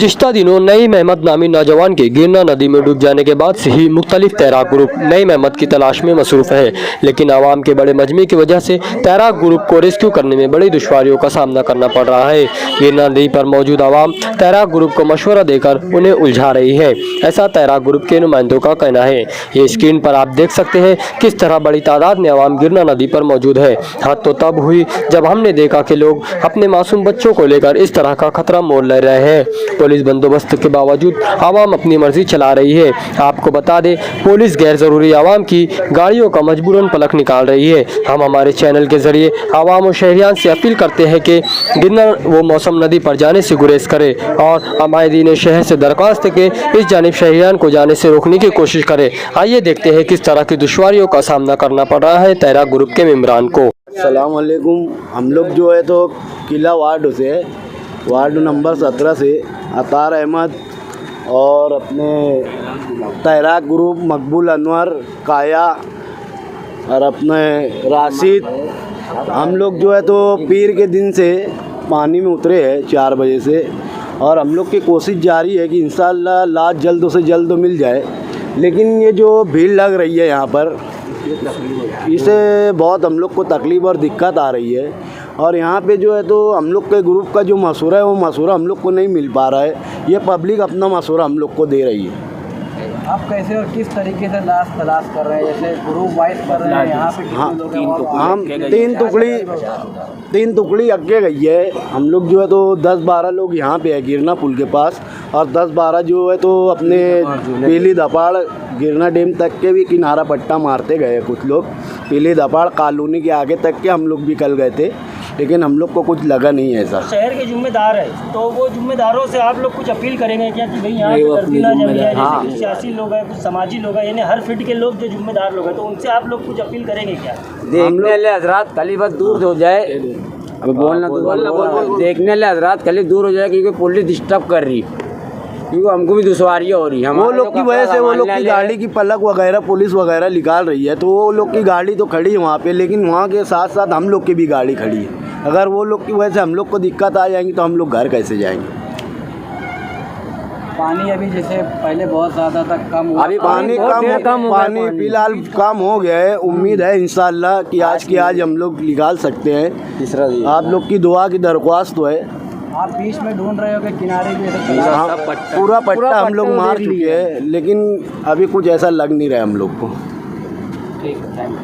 गुज़िश्ता दिनों नईम अहमद नामी नौजवान के गिरना नदी में डूब जाने के बाद से ही मुख्तलिफ तैराक ग्रुप नईम अहमद की तलाश में मसरूफ़ है, लेकिन आवाम के बड़े मजमे की वजह से तैराक ग्रुप को रेस्क्यू करने में बड़ी दुश्वारियों का सामना करना पड़ रहा है। गिरना नदी पर मौजूद आवाम तैराक ग्रुप को मशवरा देकर उन्हें उलझा रही है, ऐसा तैराक ग्रुप के नुमाइंदों का कहना है। ये स्क्रीन पर आप देख सकते हैं किस तरह बड़ी तादाद में आवाम गिरना नदी पर मौजूद है। हद तो तब हुई जब हमने देखा कि लोग अपने मासूम बच्चों को लेकर इस तरह का खतरा मोल ले रहे हैं। पुलिस बंदोबस्त के बावजूद आवाम अपनी मर्जी चला रही है। आपको बता दें, पुलिस गैर जरूरी आवाम की गाड़ियों का मजबूरन पलक निकाल रही है। हम हमारे चैनल के जरिए आवाम और शहरियान से अपील करते हैं कि गिरना वो मौसम नदी पर जाने से गुरेज करे और अमायदीन शहर से दरख्वास्त के इस जानिब शहरियान को जाने से रोकने की कोशिश करे। आइए देखते हैं किस तरह की दुश्वारियों का सामना करना पड़ रहा है तैराक ग्रुप के मेम्बरान को। अस्सलाम वालेकुम। हम लोग जो है तो किला वार्ड नंबर 17 से अतार अहमद और अपने तैराक ग्रुप मकबूल अनवर काया और अपने राशिद, हम लोग जो है तो पीर के दिन से पानी में उतरे हैं 4 बजे से, और हम लोग की कोशिश जारी है कि इंशाअल्लाह लाश जल्द से जल्द मिल जाए। लेकिन ये जो भीड़ लग रही है यहाँ पर, इससे बहुत हम लोग को तकलीफ़ और दिक्कत आ रही है। और यहाँ पे जो है तो हम लोग के ग्रुप का जो मशवरा है वो मशवरा हम लोग को नहीं मिल पा रहा है। ये पब्लिक अपना मशवरा हम लोग को दे रही है। आप कैसे और किस तरीके से लाश तलाश कर रहे हैं? जैसे ग्रुप वाइज कर रहे हैं यहाँ पे? हाँ, हम तीन टुकड़ी अगे गई है। हम लोग जो है तो 10-12 लोग यहाँ पे है गिरना पुल के पास, और 10-12 जो है तो अपने पीली दपाड़ गिरना डैम तक के भी किनारा पट्टा मारते गए। कुछ लोग पीली दपाड़ कॉलोनी के आगे तक के हम लोग भी कल गए थे, लेकिन हम लोग को कुछ लगा नहीं है। ऐसा शहर के जिम्मेदार है, तो वो जिम्मेदारों से आप लोग कुछ अपील करेंगे क्या कि भाई यहाँ पे गर्दी ना जमी है? हाँ, कुछ सियासी लोग हैं, कुछ समाजी लोग हैं, यानी हर फील्ड के लोग जो जिम्मेदार लोग हैं, तो उनसे आप लोग कुछ अपील करेंगे क्या? देखने ले हजरात कली बस दूर हो जाए, अभी बोलना देखने ले हजरात कली दूर हो जाए, क्योंकि पुलिस डिस्टर्ब कर रही, क्योंकि हमको भी दुश्वारियाँ हो रही है। वो लोग की वजह से वो लोग की गाड़ी की पलक वगैरह पुलिस वगैरह निकाल रही है, तो वो लोग की गाड़ी तो खड़ी है वहाँ पे, लेकिन वहाँ के साथ साथ हम लोग की भी गाड़ी खड़ी है। अगर वो लोग की वजह से हम लोग को दिक्कत आ जाएंगी तो हम लोग घर कैसे जाएंगे? पानी अभी जैसे पहले बहुत ज़्यादा तक कम हुआ, अभी पानी फिलहाल कम हो गया है। उम्मीद है इंशाअल्लाह कि आज की आज हम लोग निकाल सकते हैं। आप लोग की दुआ की दरख्वास्त तो है। आप बीच में ढूंढ रहे हो कि किनारे भी पूरा पट्टा हम लोग मार चुके हैं, लेकिन अभी कुछ ऐसा लग नहीं रहा है हम लोग को। ठीक है, थैंक यू।